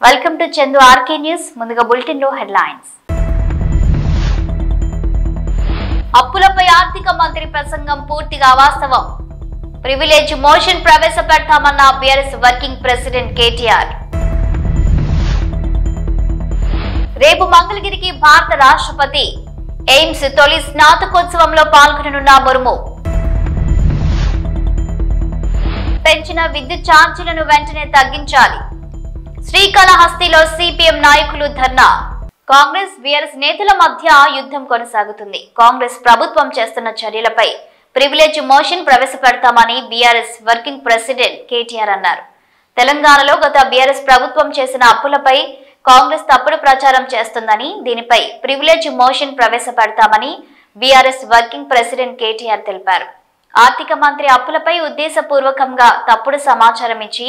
Welcome to Chandu RK news. ముందుగా bulletin లో headlines. అప్పులపై ఆర్థిక మంత్రి ప్రసంగం పూర్తిగా అవాస్తవం. ప్రివిలేజ్ మోషన్ ప్రవేశపెడతామన్న బీఆర్ఎస్ వర్కింగ్ ప్రెసిడెంట్ కేటీఆర్. రేపు మంగళగిరికి భారత రాష్ట్రపతి. ఎయిమ్స్ తొలి స్నాతకోత్సవంలో పాల్గొననున్న ముర్ము. పెంచిన విద్యుత్ ఛార్జీలను వెంటనే తగ్గించాలి. శ్రీకాళహస్తిలో సిపిఎం నాయకులు ధర్నా. కాంగ్రెస్ బీఆర్ఎస్ నేతల మధ్య యుద్ధం కొనసాగుతుంది. కాంగ్రెస్ ప్రభుత్వం చేస్తున్న చర్యలపై ప్రివిలేజ్ మోషన్ ప్రవేశపెడతామని బీఆర్ఎస్ వర్కింగ్ ప్రెసిడెంట్ కేటీఆర్ అన్నారు. తెలంగాణలో గత బీఆర్ఎస్ ప్రభుత్వం చేసిన అప్పులపై కాంగ్రెస్ తప్పుడు ప్రచారం చేస్తుందని, దీనిపై ప్రివిలేజ్ మోషన్ ప్రవేశపెడతామని బీఆర్ఎస్ వర్కింగ్ ప్రెసిడెంట్ కేటీఆర్ తెలిపారు. ఆర్థిక మంత్రి అప్పులపై ఉద్దేశపూర్వకంగా తప్పుడు సమాచారం ఇచ్చి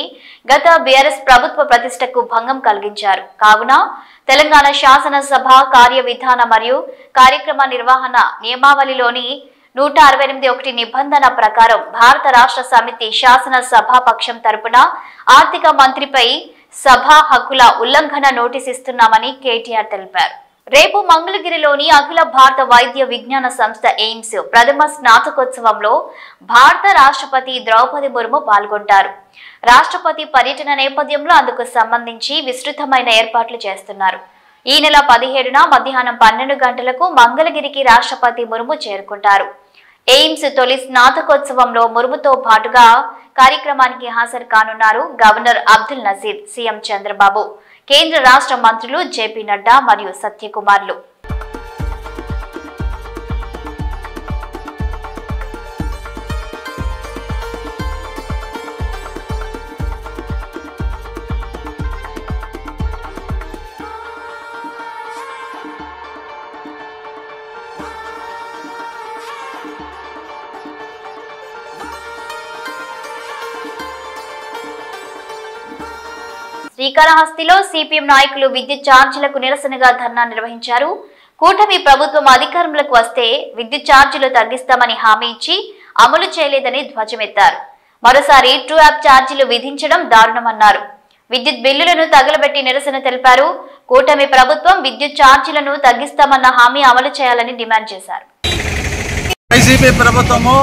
గత బీఆర్ఎస్ ప్రభుత్వ ప్రతిష్టకు భంగం కలిగించారు. కావున తెలంగాణ శాసనసభ కార్యవిధాన మరియు కార్యక్రమ నిర్వహణ నియమావళిలోని 168 నిబంధన ప్రకారం భారత రాష్ట్ర సమితి శాసనసభాపక్షం తరపున ఆర్థిక మంత్రిపై సభా హక్కుల ఉల్లంఘన నోటీస్ ఇస్తున్నామని కేటీఆర్ తెలిపారు. రేపు మంగళగిరిలోని అఖిల భారత వైద్య విజ్ఞాన సంస్థ ఎయిమ్స్ ప్రథమ స్నాతకోత్సవంలో భారత రాష్ట్రపతి ద్రౌపది ముర్ము పాల్గొంటారు. రాష్ట్రపతి పర్యటన నేపథ్యంలో అందుకు సంబంధించి విస్తృతమైన ఏర్పాట్లు చేస్తున్నారు. ఈ నెల 17న మధ్యాహ్నం 12 గంటలకు మంగళగిరికి రాష్ట్రపతి ముర్ము చేరుకుంటారు. ఎయిమ్స్ తొలి స్నాతకోత్సవంలో ముర్ముతో పాటుగా కార్యక్రమానికి హాజరు కానున్నారు గవర్నర్ అబ్దుల్ నజీర్, సీఎం చంద్రబాబు, కేంద్ర రాష్ట్ర మంత్రులు జేపీ నడ్డా మరియు సత్యకుమార్లు. శ్రీకాళహస్తిలో సిపిఎం నాయకులు విద్యుత్ ఛార్జీలకు నిరసనగా ధర్నా నిర్వహించారు. కూటమి ప్రభుత్వం అధికారంలోకి వస్తే విద్యుత్ ఛార్జీలు తగ్గిస్తామని హామీ ఇచ్చి అమలు చేయలేదని ధ్వజమెత్తారు. మరోసారి ట్రూ యాప్ ఛార్జీలు విధించడం దారుణమన్నారు. విద్యుత్ బిల్లులను తగలబెట్టి నిరసన తెలిపారు. కూటమి ప్రభుత్వం విద్యుత్ ఛార్జీలను తగ్గిస్తామన్న హామీ అమలు చేయాలని డిమాండ్ చేశారు. వైసీపీ ప్రభుత్వము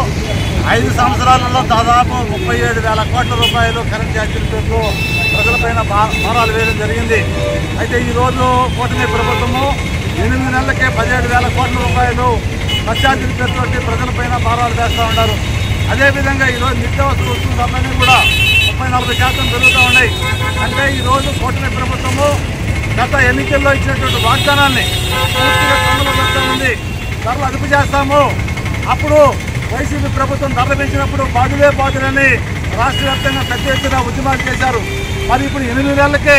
5 సంవత్సరాలలో దాదాపు 37,000 కోట్ల రూపాయలు కరెంట్ ఛార్జీలతో ప్రజలపైన భారాలు వేయడం జరిగింది. అయితే ఈరోజు కూటమి ప్రభుత్వము 8 నెలలకే 17,000 కోట్ల రూపాయలు ఛార్జీల పేరుతోటి ప్రజలపైన భారాలు వేస్తూ ఉన్నారు. అదేవిధంగా ఈరోజు నిత్యావసర వస్తువుల ధరలన్నీ కూడా 30-40% పెరుగుతూ ఉన్నాయి. అంటే ఈరోజు కూటమి ప్రభుత్వము గత ఎన్నికల్లో ఇచ్చినటువంటి వాగ్దానాన్ని పూర్తిగా అమలు చేస్తూ ఉంది. ధరలు అదుపు చేస్తాము. అప్పుడు వైసీపీ ప్రభుత్వం ధరలు పెంచినప్పుడు బాధులని రాష్ట్ర వ్యాప్తంగా పెద్ద ఎత్తున ఉద్యమాలు చేశారు. మరి ఇప్పుడు 8 నెలలకే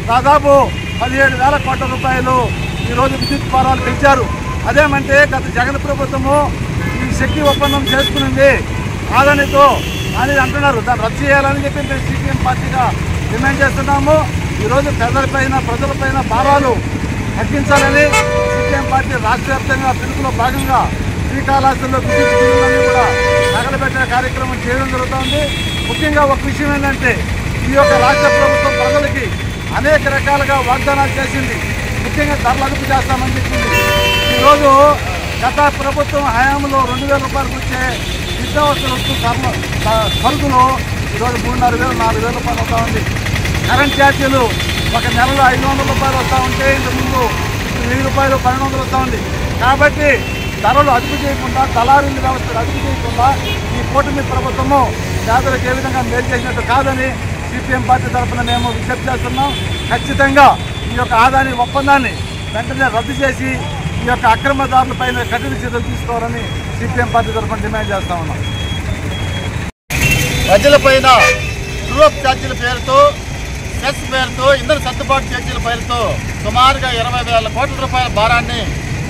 దాదాపు 17,000 కోట్ల రూపాయలు ఈరోజు విద్యుత్ భారాలు పెంచారు. అదేమంటే గత జగన్ ప్రభుత్వము ఈ శక్తి ఒప్పందం చేసుకునింది ఆదానితో అని అంటున్నారు. దాన్ని రద్దు చేయాలని చెప్పి మేము సిపిఎం పార్టీగా డిమాండ్ చేస్తున్నాము. ఈరోజు ప్రజలపైన భారాలు తగ్గించాలని సిపిఎం పార్టీ రాష్ట్ర వ్యాప్తంగా పిలుపులో భాగంగా శ్రీకాళహస్తిలో విద్యుత్ బిల్లులన్నీ కూడా తగలబెట్టే కార్యక్రమం చేయడం జరుగుతుంది. ముఖ్యంగా ఒక విషయం ఏంటంటే ఈ యొక్క రాష్ట్ర ప్రభుత్వం ప్రజలకి అనేక రకాలుగా వాగ్దానాలు చేసింది. ముఖ్యంగా ధరలు అదుపు చేస్తామని చెప్పింది. ఈరోజు గత ప్రభుత్వం హయాంలో 2,000 రూపాయలకు వచ్చే నిత్యావసర వస్తువు సరుకులు ఈరోజు 3,500-4,000 రూపాయలు వస్తూ ఉంది. కరెంట్ ఛార్జీలు ఒక నెలలో 500 రూపాయలు వస్తూ ఉంటే ఇంతకుముందు 1,000 రూపాయలు 1,200 వస్తూ ఉంది. కాబట్టి ధరలు అదుపు చేయకుండా, దళారీల వ్యవస్థలు అదుపు చేయకుండా ఈ కూటమి ప్రభుత్వము పేదలకు ఏ విధంగా మేలు చేసినట్టు కాదని సిపిఎం పార్టీ తరఫున మేము విజ్ఞప్తి చేస్తున్నాం. ఖచ్చితంగా ఈ యొక్క ఆదాని ఒప్పందాన్ని వెంటనే రద్దు చేసి ఈ యొక్క అక్రమదారులపైన కఠిన చర్యలు తీసుకోవాలని సిపిఎం పార్టీ తరఫున డిమాండ్ చేస్తా ఉన్నాం. ప్రజలపైన ట్రూ-అప్ ఛార్జీల పేరుతో, సెస్ పేరుతో, ఇంధన సర్దుబాటు ఛార్జీల పేరుతో సుమారుగా 20,000 కోట్ల రూపాయల భారాన్ని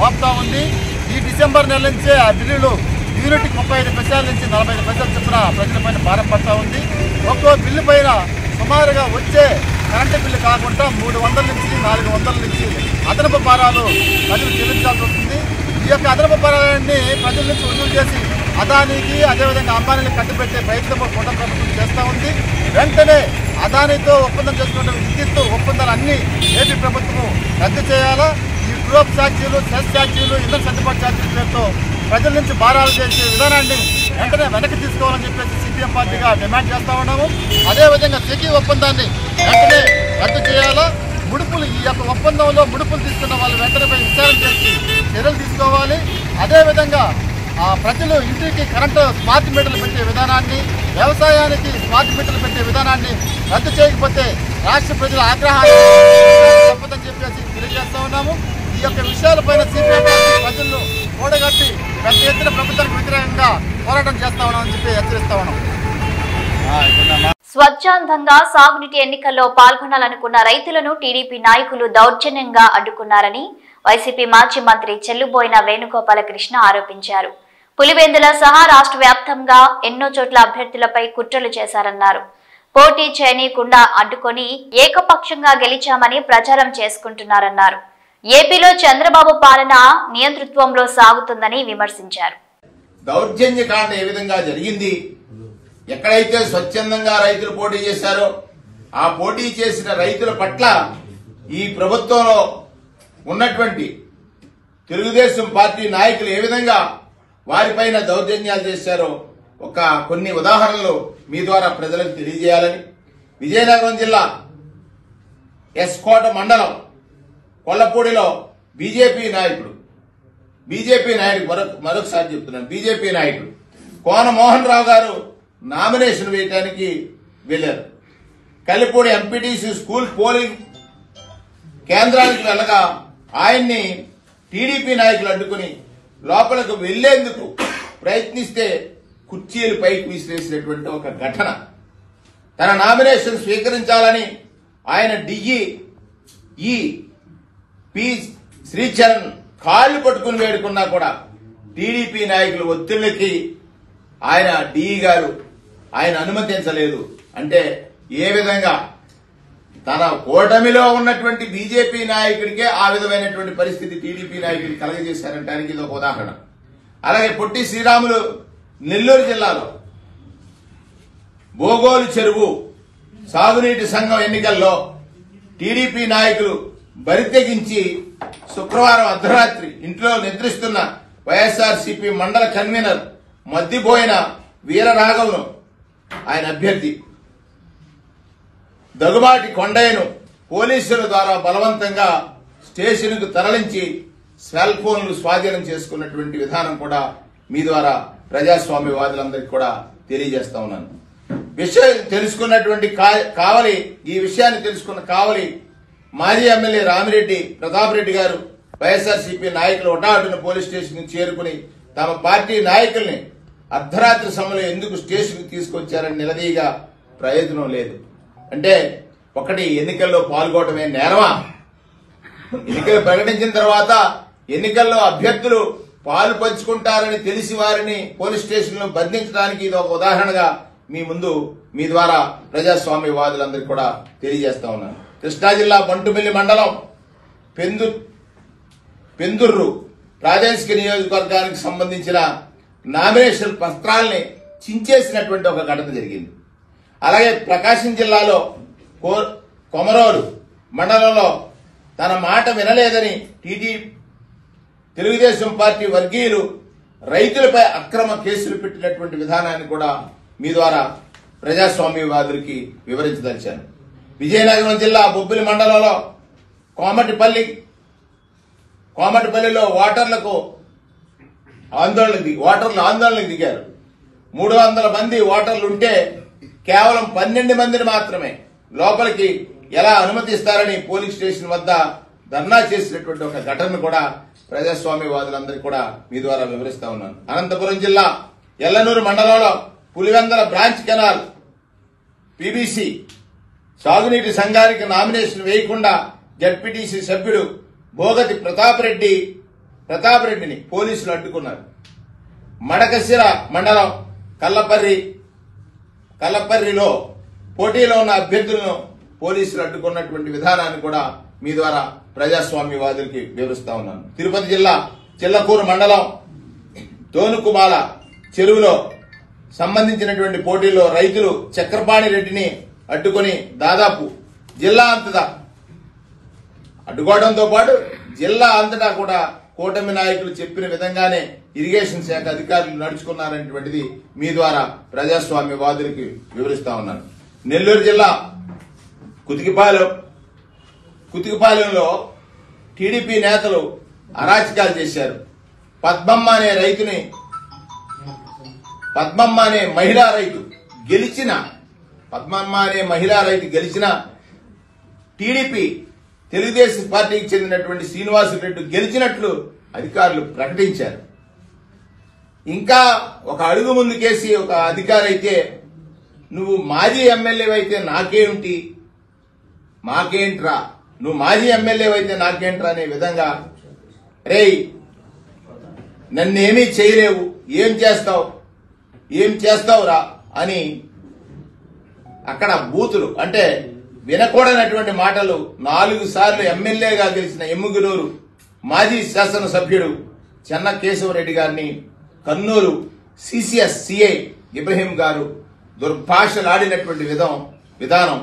మోపుతా ఉంది. ఈ డిసెంబర్ నెల నుంచే ఆ బిల్లులు యూనిట్కి 35 పైసల నుంచి 45 పైసల చొప్పున ప్రజలపైన భారం పడుతూ ఉంది. ఒక్కో బిల్లు పైన సుమారుగా వచ్చే కరెంటు బిల్లు కాకుండా 300 నుంచి 400 నుంచి అదనపు భారాలు ప్రజలు చెల్లించాల్సి వస్తుంది. ఈ యొక్క అదనపు భారాలన్నీ ప్రజల నుంచి వసూలు చేసి అదానికి అదేవిధంగా అంబానీలకు కట్టుబెట్టే ప్రయత్నం కూటమి ప్రభుత్వం చేస్తూ ఉంది. వెంటనే అదానితో ఒప్పందం చేసుకున్న విద్యుత్ ఒప్పందాలన్నీ ఏపీ ప్రభుత్వం రద్దు చేయాలా. ఈ గ్రూప్ ఛార్జీలు, సెస్ ఛార్జీలు, ఇంధన సర్దుబాటు ఛార్జీల పేరుతో ప్రజల నుంచి భారాలు చేసే విధానాన్ని వెంటనే వెనక్కి తీసుకోవాలని చెప్పేసి సిపిఎం పార్టీగా డిమాండ్ చేస్తూ ఉన్నాము. అదేవిధంగా సెకీ ఒప్పందాన్ని వెంటనే రద్దు చేయాలా. ముడుపులు ఈ యొక్క ఒప్పందంలో ముడుపులు తీసుకున్న వాళ్ళు వెంటనే విచారణ చేసి చర్యలు తీసుకోవాలి. అదేవిధంగా ప్రజలు ఇంటికి కరెంటు స్మార్ట్ మీటర్లు పెట్టే విధానాన్ని, వ్యవసాయానికి స్మార్ట్ మీటర్లు పెట్టే విధానాన్ని రద్దు చేయకపోతే రాష్ట్ర ప్రజల ఆగ్రహాన్ని తప్పదని చెప్పేసి తెలియజేస్తా ఉన్నాము. ఈ యొక్క విషయాలపైన సిపిఎం పార్టీ ప్రజలను కూడగట్టి పెద్ద ఎత్తున ప్రభుత్వానికి వ్యతిరేకంగా పోరాటం చేస్తా ఉన్నామని చెప్పి హెచ్చరిస్తా ఉన్నాం. స్వచ్ఛందంగా సాగునీటి ఎన్నికల్లో పాల్గొనాలనుకున్న రైతులను టీడీపీ నాయకులు దౌర్జన్యంగా అడ్డుకున్నారని వైసీపీ మాజీ మంత్రి చెల్లుబోయిన వేణుగోపాలకృష్ణ ఆరోపించారు. పులివెందుల సహా రాష్ట్ర వ్యాప్తంగా ఎన్నో చోట్ల అభ్యర్థులపై కుట్రలు చేశారన్నారు. పోటీ చేయనీయకుండా అడ్డుకొని ఏకపక్షంగా గెలిచామని ప్రచారం చేసుకుంటున్నారన్నారు. ఏపీలో చంద్రబాబు పాలన నియంతృత్వంలో సాగుతుందని విమర్శించారు. దౌర్జన్యకాండ ఏ విధంగా జరిగింది, ఎక్కడైతే స్వచ్ఛందంగా రైతులు పోటీ చేశారో ఆ పోటీ చేసిన రైతుల పట్ల ఈ ప్రభుత్వంలో ఉన్నటువంటి తెలుగుదేశం పార్టీ నాయకులు ఏ విధంగా వారిపైన దౌర్జన్యాలు చేశారో కొన్ని ఉదాహరణలు మీ ద్వారా ప్రజలకు తెలియజేయాలని విజయనగరం జిల్లా ఎస్కోట మండలం కొల్లపూడిలో బీజేపీ నాయకుడు మరొకసారి చెప్తున్నాను, బీజేపీ నాయకుడు కోన మోహన్ రావు గారు నామినేషన్ వేయడానికి వెళ్లారు. కలిపూడి ఎంపీటీసీ స్కూల్ పోలింగ్ కేంద్రానికి వెళ్ళగా ఆయన్ని టీడీపీ నాయకులు అడ్డుకుని లోపలకు వెళ్లేందుకు ప్రయత్నిస్తే కుర్చీలు పైకి విసిరేసినటువంటి ఒక ఘటన. తన నామినేషన్ స్వీకరించాలని ఆయన డిఈ పి శ్రీచరణ్ కాళ్లు పట్టుకుని వేడుకున్నా కూడా టీడీపీ నాయకులు ఒత్తిళ్లకి ఆయన డిఈ గారు ఆయన అనుమతించలేదు. అంటే ఏ విధంగా తన కూటమిలో ఉన్నటువంటి బీజేపీ నాయకుడికే ఆ విధమైనటువంటి పరిస్థితి టీడీపీ నాయకుడికి కలగజేశారంటానికి ఇది ఒక ఉదాహరణ. అలాగే పొట్టి శ్రీరాములు నెల్లూరు జిల్లాలో బోగోలు చెరువు సాగునీటి సంఘం ఎన్నికల్లో టీడీపీ నాయకులు బరితెగించి శుక్రవారం అర్ధరాత్రి ఇంట్లో నిద్రిస్తున్న వైఎస్ఆర్సీపీ మండల కన్వీనర్ మద్దిపోయిన వీరరాఘవను ఆయన అభ్యర్థి దగ్గుబాటి కొండయ్యను పోలీసుల ద్వారా బలవంతంగా స్టేషన్కు తరలించి సెల్ ఫోన్లు స్వాధీనం చేసుకున్నటువంటి విధానం కూడా మీ ద్వారా ప్రజాస్వామ్యవాదులందరికీ కూడా తెలియజేస్తా ఉన్నాను. విషయం తెలుసుకున్నటువంటి ఈ విషయాన్ని తెలుసుకున్న కావలి మాజీ ఎమ్మెల్యే రామిరెడ్డి ప్రతాప్ రెడ్డి గారు వైఎస్ఆర్సీపీ నాయకులు ఒటాటున పోలీస్ స్టేషన్ చేరుకుని తమ పార్టీ నాయకుల్ని అర్ధరాత్రి సమయంలో ఎందుకు స్టేషన్కి తీసుకొచ్చారని నిలదీయగా ప్రయోజనం లేదు. అంటే ఒకటి, ఎన్నికల్లో పాల్గొనడమే నేరమా? ఎన్నికలు ప్రకటించిన తర్వాత ఎన్నికల్లో అభ్యర్థులు పాలు పంచుకుంటారని తెలిసి వారిని పోలీస్ స్టేషన్లో బంధించడానికి ఇది ఒక ఉదాహరణగా మీ ద్వారా ప్రజాస్వామ్యవాదులందరికీ కూడా తెలియజేస్తా ఉన్నాను. కృష్ణా జిల్లా బంటుమిల్లి మండలం పెందుర్రు ప్రాదేశిక నియోజకవర్గానికి సంబంధించిన నామినేషన్ పత్రాల్ని చించేసినటువంటి ఒక ఘటన జరిగింది. అలాగే ప్రకాశం జిల్లాలో కొమరోలు మండలంలో తన మాట వినలేదని తెలుగుదేశం పార్టీ వర్గీయులు రైతులపై అక్రమ కేసులు పెట్టినటువంటి విధానాన్ని కూడా మీ ద్వారా ప్రజాస్వామ్యవాదులకి వివరించదలిచాను. విజయనగరం జిల్లా బొబ్బిలి మండలంలో కోమటిపల్లిలో ఓటర్లు ఆందోళనకు దిగారు. 300 మంది ఓటర్లు ఉంటే కేవలం 12 మందిని మాత్రమే లోపలికి ఎలా అనుమతిస్తారని పోలీస్ స్టేషన్ వద్ద ధర్నా చేసినటువంటి ఒక ఘటనను కూడా ప్రజాస్వామ్యవాదులందరికీ కూడా మీ ద్వారా వివరిస్తా ఉన్నాను. అనంతపురం జిల్లా ఎల్లనూరు మండలంలో పులివెందల బ్రాంచ్ కెనాల్ పీబీసీ సాగునీటి సంఘానికి నామినేషన్ వేయకుండా జడ్పీటీసీ సభ్యుడు భోగతి ప్రతాప్ రెడ్డిని పోలీసులు అడ్డుకున్నారు. మడకశిర మండలం కల్లపర్రిలో పోటీలో ఉన్న అభ్యర్థులను పోలీసులు అడ్డుకున్నటువంటి విధానాన్ని కూడా మీ ద్వారా ప్రజాస్వామ్యవాదులకి వివరిస్తా ఉన్నాను. తిరుపతి జిల్లా చిల్లకూరు మండలం తోనుకుమాల చెరువులో సంబంధించినటువంటి పోటీల్లో రైతులు చక్రపాణి రెడ్డిని అడ్డుకొని దాదాపు జిల్లా అంతటా అడ్డుకోవడంతో పాటు జిల్లా అంతటా కూడా కూటమి నాయకులు చెప్పిన విధంగానే ఇరిగేషన్ శాఖ అధికారులు నడుచుకున్నారనేటువంటిది మీ ద్వారా ప్రజాస్వామ్యవాదులకి వివరిస్తా ఉన్నాను. నెల్లూరు జిల్లా కుతికిపాలెంలో టీడీపీ నేతలు అరాచకాలు చేశారు. పద్మమ్మ అనే మహిళా రైతు గెలిచిన టీడీపీ తెలుగుదేశం పార్టీకి చెందినటువంటి శ్రీనివాసరెడ్డి గెలిచినట్లు అధికారులు ప్రకటించారు. ఇంకా ఒక అడుగు ముందుకేసి ఒక అధికారి అయితే, నువ్వు మాజీ ఎమ్మెల్యే అయితే నాకేంటి, మాకేంట్రా, నువ్వు మాజీ ఎమ్మెల్యే అయితే నాకేంట్రా అనే విధంగా, రేయ్ నన్నేమీ చేయలేవు, ఏం చేస్తావురా అని అక్కడ బూతులు, అంటే వినకూడనటువంటి మాటలు 4 సార్లు ఎమ్మెల్యేగా గెలిచిన ఎమ్మిగనూరు మాజీ శాసనసభ్యుడు చెన్న కేశవరెడ్డి గారిని కన్నూరు సిసిఎస్ సిఐ ఇబ్రహీం గారు దుర్భాషలాడినటువంటి విధానం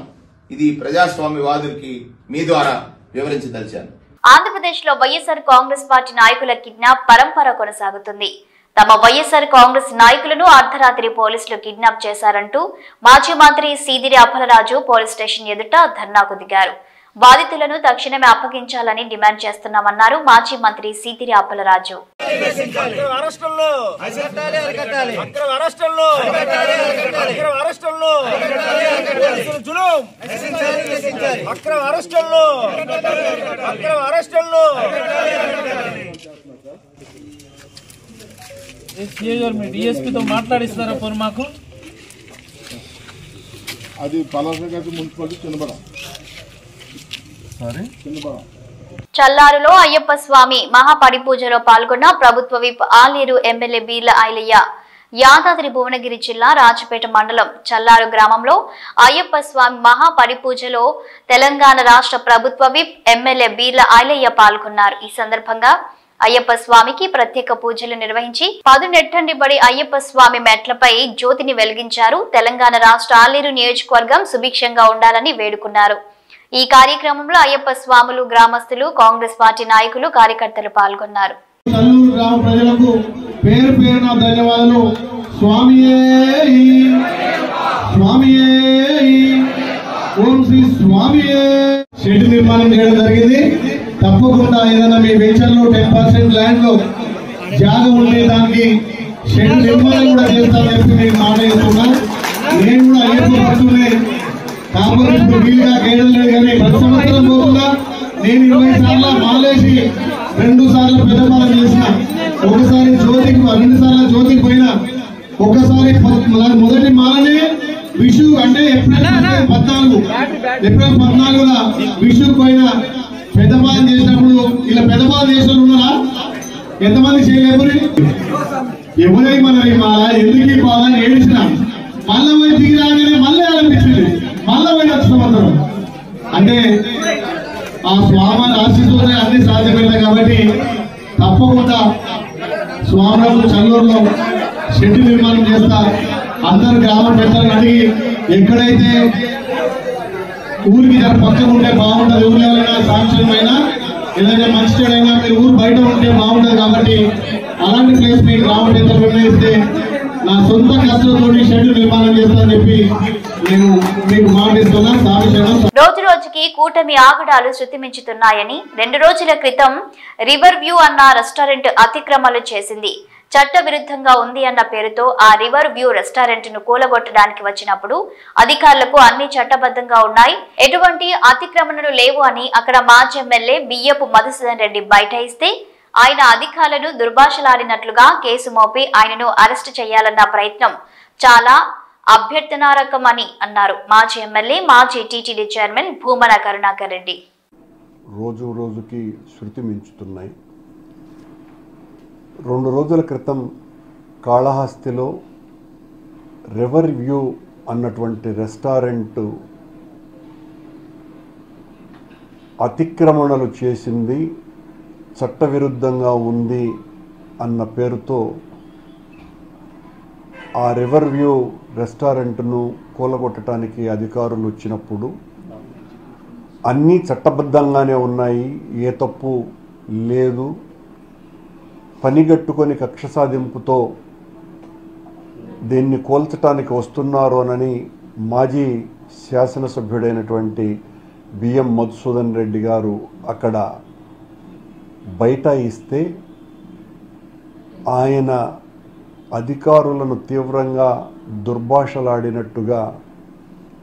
ఇది ప్రజాస్వామ్యవాదులకి మీ ద్వారా వివరించదలిచాను. ఆంధ్రప్రదేశ్ లో వైఎస్ఆర్ కాంగ్రెస్ పార్టీ నాయకుల కిడ్నాప్ పరంపర కొనసాగుతుంది. తమ వైఎస్ఆర్ కాంగ్రెస్ నాయకులను అర్ధరాత్రి పోలీసులు కిడ్నాప్ చేశారంటూ మాజీ మంత్రి సీదిరి అప్పలరాజు పోలీస్ స్టేషన్ ఎదుట ధర్నాకు దిగారు. బాధితులను తక్షణమే అప్పగించాలని డిమాండ్ చేస్తున్నామన్నారు మాజీ మంత్రి సీదిరి అప్పలరాజు. డిఎస్పీతో మాట్లాడిస్తారా పోరు మాకు? అది పలాసగడ్డ మున్సిపాలిటీ చిన్నబడ. చల్లారులో అయ్యప్ప స్వామి మహాపడి పూజలో పాల్గొన్న ప్రభుత్వ విప్ ఆలేరు ఎమ్మెల్యే బీర్ల ఐలయ్య. యాదాద్రి భువనగిరి జిల్లా రాజపేట మండలం చల్లారు గ్రామంలో అయ్యప్ప స్వామి మహాపడి పూజలో తెలంగాణ రాష్ట్ర ప్రభుత్వ విప్ ఎమ్మెల్యే బీర్ల ఐలయ్య పాల్గొన్నారు. ఈ సందర్భంగా అయ్యప్ప స్వామికి ప్రత్యేక పూజలు నిర్వహించి 10 నెట్టండిబడి అయ్యప్ప స్వామి మెట్లపై జ్యోతిని వెలిగించారు. తెలంగాణ రాష్ట్ర ఆలేరు నియోజకవర్గం సుభిక్షంగా ఉండాలని వేడుకున్నారు. ఈ కార్యక్రమంలో అయ్యప్ప స్వాములు, గ్రామస్తులు, కాంగ్రెస్ పార్టీ నాయకులు, కార్యకర్తలు పాల్గొన్నారు. గ్రామ ప్రజలకు పేరు పేరున ధన్యవాదాలు. స్వామియే ఓం శ్రీ స్వామియే. షెడ్ నిర్మాణం చేయడం జరిగింది. తప్పకుండా ఏదైనా మీ వెంచర్లో 10% ల్యాండ్ లో జాగా ఉండే దానికి షెడ్ నిర్మాణం కూడా చేస్తానని చెప్పి నేను మాట ఇస్తున్నాను. నేను కూడా అయ్యప్ప భక్తులే, కాకపోతే ఇప్పుడు వీలుగా కేయడం లేదు. కానీ ప్రతి సంవత్సరం పోకుండా నేను 20 సార్లు మాలేసి 2 సార్లు పెద్దపాలన చేసిన, ఒకసారి జ్యోతికి 2 సార్లు జ్యోతికి పోయినా, ఒక్కసారి మొదటి మాలనే విషు అంటే ఏప్రిల్ 14 విషుకు పోయిన పెద్దపాలన చేసినప్పుడు ఇలా పెద్దపాలన చేసిన ఉన్నారా? ఎంతమంది చేయలేరు? ఎవరై మన మాల ఎందుకు పాలని ఏడిచిన మళ్ళీ పోయి దిగి రాగానే మళ్ళీ ఆరంభించింది, మళ్ళీ పోయి వచ్చినాం. అంటే ఆ స్వామి ఆశీస్సులే అన్ని సాధ్యమైనాయి. కాబట్టి తప్పకుండా స్వాములకు చల్లూరులో షెడ్ నిర్మాణం చేస్తా. అందరు గ్రామ పెద్దలను అడిగి ఎక్కడైతే ఊరికి పక్కన ఉంటే బాగుంటుంది, ఊర్లో ఎవరైనా సాంక్షన్ అయినా ఏదైనా మంచి చెడైనా మీరు ఊరు బయట ఉంటే బాగుంటుంది. కాబట్టి అలాంటి ప్లేస్ మీ గ్రామ పెద్దలు నిర్ణయిస్తే నా సొంత ఖర్చులతో షెడ్ నిర్మాణం చేస్తానని చెప్పి నేను మీకు మాటిస్తున్నాను. రోజు రోజుకి కూటమి ఆగడాలు శృతిమించుతున్నాయని 2 రోజుల క్రితం రివర్ వ్యూ అన్న రెస్టారెంట్ అతిక్రమణలు చేసింది. చట్ట విరుద్ధంగా ఉంది అన్న పేరుతో ఆ రివర్ వ్యూ రెస్టారెంట్ ను కూలగొట్టడానికి వచ్చినప్పుడు అధికారులకు అన్ని చట్టబద్ధంగా ఉన్నాయి, ఎటువంటి అతిక్రమణలు లేవు అని అక్కడ మాజీ ఎమ్మెల్యే బియ్యపు మధుసూదన్ రెడ్డి బైఠాయిస్తే ఆయన అధికారులను దుర్భాషలాడినట్లుగా కేసు మోపి ఆయనను అరెస్టు చేయాలన్న ప్రయత్నం చాలా అభ్యర్థనారకమని అన్నారు మాజీ ఎమ్మెల్యే, మాజీ టీటీడీ చైర్మన్ భూమన కరుణాకర్ రెడ్డి. రోజు రోజుకి శృతి మించుతున్నాయి. 2 రోజుల క్రితం కాళహస్తిలో రివర్ వ్యూ అన్నటువంటి రెస్టారెంట్ అతిక్రమణలు చేసింది, చట్టవిరుద్ధంగా ఉంది అన్న పేరుతో ఆ రివర్ వ్యూ రెస్టారెంట్ను కూలగొట్టడానికి అధికారులు వచ్చినప్పుడు అన్నీ చట్టబద్ధంగానే ఉన్నాయి, ఏ తప్పు లేదు, పనిగట్టుకొని కక్ష సాధింపుతో దీన్ని కూల్చడానికి వస్తున్నారోనని మాజీ శాసనసభ్యుడైనటువంటి బిఎం మధుసూదన్ రెడ్డి గారు అక్కడ బైఠాయిస్తే ఆయన అధికారులను తీవ్రంగా దుర్భాషలాడినట్టుగా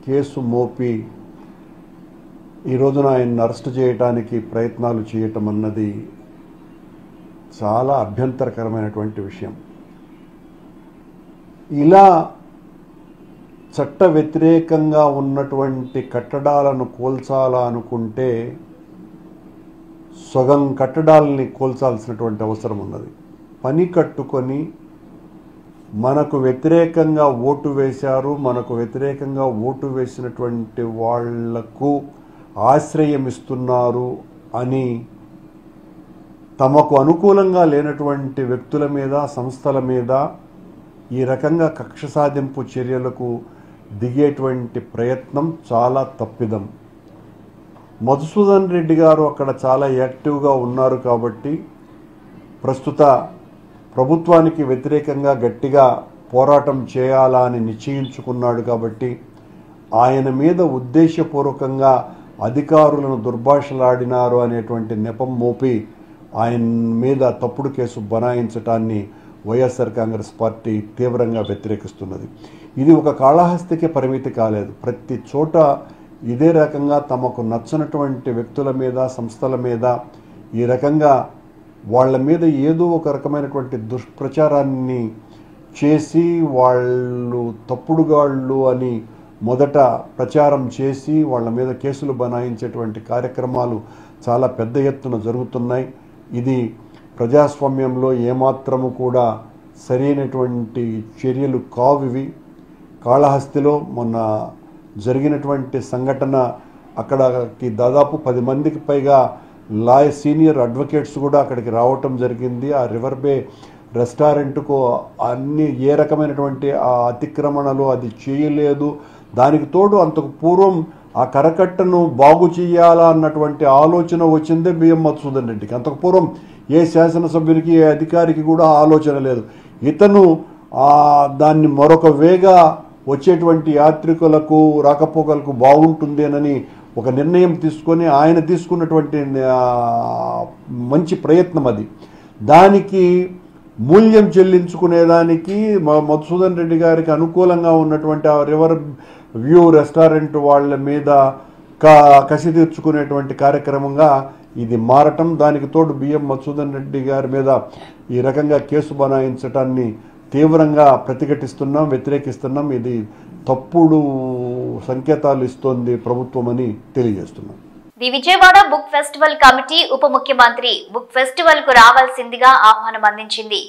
కేసు మోపి ఈ రోజున ఆయన్ని అరెస్ట్ చేయడానికి ప్రయత్నాలు చేయటం అన్నది చాలా అభ్యంతరకరమైనటువంటి విషయం. ఇలా చట్ట వ్యతిరేకంగా ఉన్నటువంటి కట్టడాలను కూల్చాలా అనుకుంటే సగం కట్టడాలని కూల్చాల్సినటువంటి అవసరం ఉన్నది. పని కట్టుకొని మనకు వ్యతిరేకంగా ఓటు వేశారు, మనకు వ్యతిరేకంగా ఓటు వేసినటువంటి వాళ్లకు ఆశ్రయం ఇస్తున్నారు అని తమకు అనుకూలంగా లేనటువంటి వ్యక్తుల మీద, సంస్థల మీద ఈ రకంగా కక్ష సాధింపు చర్యలకు దిగేటువంటి ప్రయత్నం చాలా తప్పిదం. మధుసూదన్ రెడ్డి గారు అక్కడ చాలా యాక్టివ్గా ఉన్నారు కాబట్టి ప్రస్తుత ప్రభుత్వానికి వ్యతిరేకంగా గట్టిగా పోరాటం చేయాలా అని నిశ్చయించుకున్నాడు కాబట్టి ఆయన మీద ఉద్దేశపూర్వకంగా అధికారులను దుర్భాషలాడినారు అనేటువంటి నెపం మోపి ఆయన మీద తప్పుడు కేసు బనాయించటాన్ని వైఎస్ఆర్ కాంగ్రెస్ పార్టీ తీవ్రంగా వ్యతిరేకిస్తున్నది. ఇది ఒక కాళహస్తికి పరిమితి కాలేదు, ప్రతి చోట ఇదే రకంగా తమకు నచ్చనటువంటి వ్యక్తుల మీద, సంస్థల మీద ఈ రకంగా వాళ్ళ మీద ఏదో ఒక రకమైనటువంటి దుష్ప్రచారాన్ని చేసి వాళ్ళు తప్పుడుగాళ్ళు అని మొదట ప్రచారం చేసి వాళ్ళ మీద కేసులు బనాయించేటువంటి కార్యక్రమాలు చాలా పెద్ద ఎత్తున జరుగుతున్నాయి. ఇది ప్రజాస్వామ్యంలో ఏమాత్రము కూడా సరైనటువంటి చర్యలు కావివి. కాళహస్తిలో మొన్న జరిగినటువంటి సంఘటన, అక్కడికి దాదాపు 10 మందికి పైగా సీనియర్ అడ్వకేట్స్ కూడా అక్కడికి రావటం జరిగింది. ఆ రివర్ బే రెస్టారెంట్కు అన్ని ఏ రకమైనటువంటి ఆ అతిక్రమణలు అది చేయలేదు. దానికి తోడు అంతకు పూర్వం ఆ కరకట్టను బాగు చేయాలా అన్నటువంటి ఆలోచన వచ్చిందే బిఎం మధుసూదన్ రెడ్డికి. అంతకు పూర్వం ఏ శాసనసభ్యునికి, ఏ అధికారికి కూడా ఆలోచన లేదు. ఇతను దాన్ని మరొక వేగా వచ్చేటువంటి యాత్రికులకు, రాకపోకలకు బాగుంటుందేనని ఒక నిర్ణయం తీసుకొని ఆయన తీసుకున్నటువంటి మంచి ప్రయత్నం అది. దానికి మూల్యం చెల్లించుకునేదానికి మధుసూదన్ రెడ్డి గారికి అనుకూలంగా ఉన్నటువంటి ఆ రివర్ వ్యూ రెస్టారెంట్ వాళ్ళ మీద కసి తీర్చుకునేటువంటి కార్యక్రమంగా ఇది మారటం, దానికి తోడు బిఎం మధుసూదన్ రెడ్డి గారి మీద ఈ రకంగా కేసు బనాయించటాన్ని తీవ్రంగా ప్రతిఘటిస్తున్నాం, వ్యతిరేకిస్తున్నాం. ఇది తప్పుడు సంకేతాలు ఇస్తోంది ప్రభుత్వం అని తెలియజేస్తున్నాం. The Vijayawada book festival committee ఉప ముఖ్యమంత్రి బుక్ ఫెస్టివల్ కు రావాల్సిందిగా ఆహ్వానం అందించింది.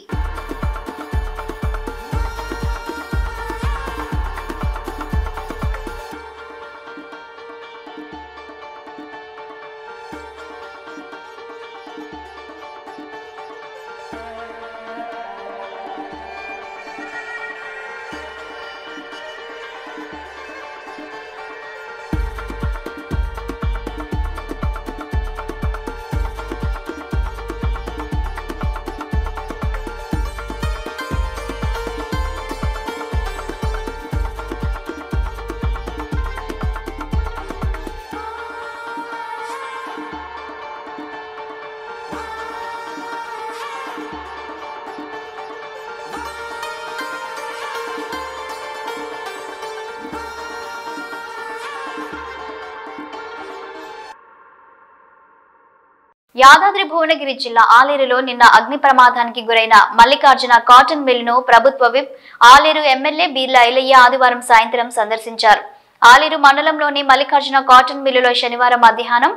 యాదాద్రి భువనగిరి జిల్లా ఆలేరులో నిన్న అగ్ని ప్రమాదానికి గురైన మల్లికార్జున కాటన్ మిల్లును ప్రభుత్వ విప్ ఆలేరు ఎమ్మెల్యే బీర్ల ఐలయ్య ఆదివారం సాయంత్రం సందర్శించారు. ఆలేరు మండలంలోని మల్లికార్జున కాటన్ మిల్లులో శనివారం మధ్యాహ్నం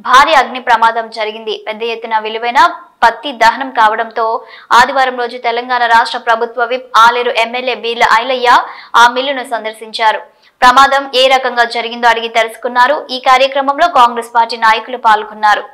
భారీ అగ్ని ప్రమాదం జరిగింది. పెద్ద ఎత్తున విలువైన పత్తి దహనం కావడంతో ఆదివారం రోజు తెలంగాణ రాష్ట్ర ప్రభుత్వ విప్ ఆలేరు ఎమ్మెల్యే బీర్ల ఐలయ్య ఆ మిల్లును సందర్శించారు. ప్రమాదం ఏ రకంగా జరిగిందో అడిగి తెలుసుకున్నారు. ఈ కార్యక్రమంలో కాంగ్రెస్ పార్టీ నాయకులు పాల్గొన్నారు.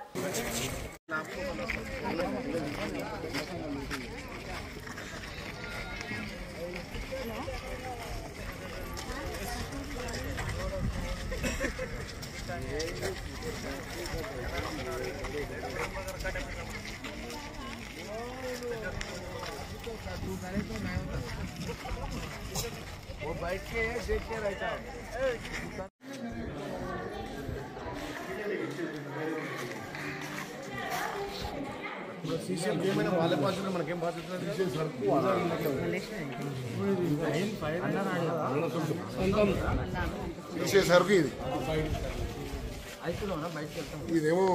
తీసేసరికి ఇదేమో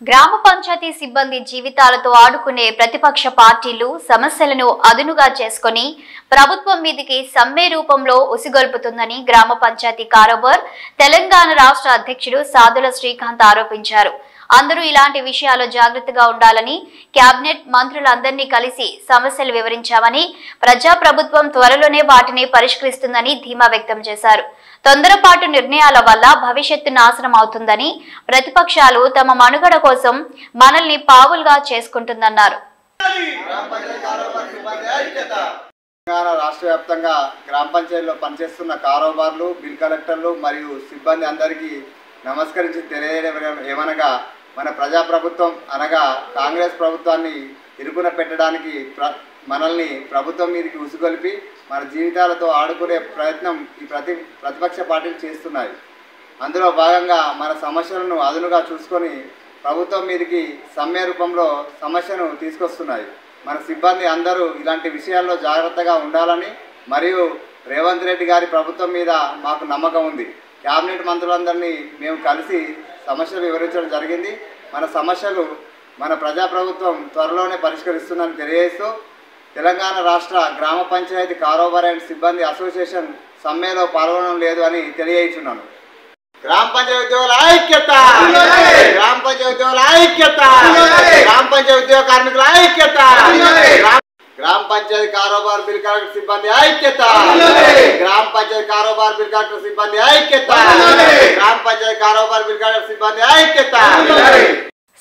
గ్రామ పంచాయతీ సిబ్బంది జీవితాలతో ఆడుకునే ప్రతిపక్ష పార్టీలు సమస్యలను అదునుగా చేసుకుని ప్రభుత్వం మీదికి సమ్మె రూపంలో ఉసిగొల్పుతుందని గ్రామ పంచాయతీ కారోబార్ తెలంగాణ రాష్ట్ర అధ్యక్షుడు సాదుల శ్రీకాంత్ ఆరోపించారు. అందరూ ఇలాంటి విషయాల్లో జాగ్రత్తగా ఉండాలని కేబినెట్ మంత్రులందరినీ కలిసి సమస్యలు వివరించామని, ప్రజాప్రభుత్వం త్వరలోనే వాటిని పరిష్కరిస్తుందని ధీమా వ్యక్తం చేశారు. తొందరపాటు నిర్ణయాల వల్ల భవిష్యత్తు నాశనం అవుతుందని, ప్రతిపక్షాలు తమ మనుగడ కోసం మనల్ని పావులుగా చేసుకుంటుందన్నారు. తెలంగాణ రాష్ట్ర వ్యాప్తంగా గ్రామ పంచాయతీలో పనిచేస్తున్న కారోబార్లు, బిల్ కలెక్టర్లు మరియు సిబ్బంది అందరికీ నమస్కరించి తెలియజేయడం ఏమనగా, మన ప్రజాప్రభుత్వం అనగా కాంగ్రెస్ ప్రభుత్వాన్ని ఇరుకున పెట్టడానికి మనల్ని ప్రభుత్వం మీదకి ఉసుగొలిపి మన జీవితాలతో ఆడుకునే ప్రయత్నం ఈ ప్రతిపక్ష పార్టీలు చేస్తున్నాయి. అందులో భాగంగా మన సమస్యలను అదునుగా చూసుకొని ప్రభుత్వం మీదకి సమ్మె రూపంలో సమస్యను తీసుకొస్తున్నాయి. మన సిబ్బంది అందరూ ఇలాంటి విషయాల్లో జాగ్రత్తగా ఉండాలని మరియు రేవంత్ రెడ్డి గారి ప్రభుత్వం మీద మాకు నమ్మకం ఉంది. కేబినెట్ మంత్రులందరినీ మేము కలిసి సమస్యలు వివరించడం జరిగింది. మన సమస్యలు మన ప్రజాప్రభుత్వం త్వరలోనే పరిష్కరిస్తుందని తెలియజేస్తూ, తెలంగాణ రాష్ట్ర గ్రామ పంచాయతీ కారోబార్ అండ్ సిబ్బంది అసోసియేషన్ సమ్మెలో పాల్గొనడం లేదు అని తెలియజేస్తున్నాను. గ్రామ పంచాయతీ ఉద్యోగుల ఐక్యత, గ్రామ పంచాయతీ ఉద్యోగుల ఐక్యత, గ్రామ పంచాయతీ ఉద్యోగ కార్మికుల ఐక్యత, గ్రామ పంచాయతీ కారోబార్ బిల్ కలెక్టర్ సిబ్బంది ఐక్యత, గ్రామ పంచాయతీ కారోబార్ బిల్ కలెక్టర్ సిబ్బంది ఐక్యత, గ్రామ పంచాయతీ కారోబార్ బిల్ కలెక్టర్ సిబ్బంది ఐక్యత.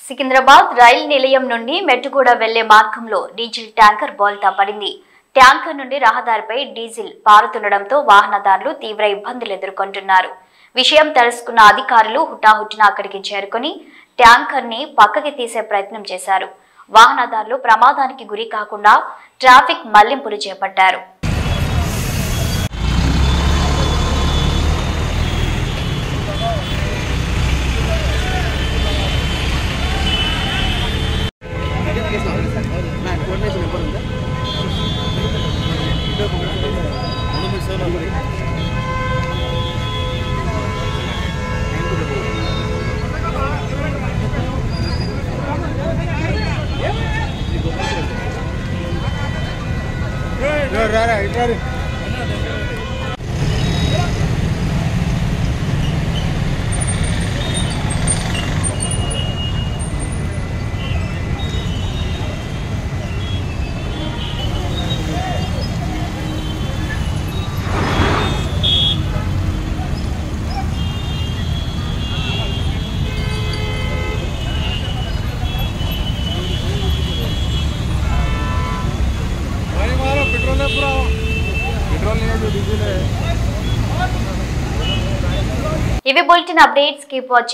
సికింద్రాబాద్ రైలు నిలయం నుండి మెట్టుగూడ వెళ్లే మార్గంలో డీజిల్ ట్యాంకర్ బోల్తా పడింది. ట్యాంకర్ నుండి రహదారిపై డీజిల్ పారుతుండటంతో వాహనదారులు తీవ్ర ఇబ్బందులు ఎదుర్కొంటున్నారు. విషయం తెలుసుకున్న అధికారులు హుటాహుటిన అక్కడికి చేరుకుని ట్యాంకర్ ని పక్కకి తీసే ప్రయత్నం చేశారు. వాహనదారులు ప్రమాదానికి గురి కాకుండా ట్రాఫిక్ మళ్లింపులు చేపట్టారు. ఇవి బులెటిన్ అప్డేట్స్. Keep watching.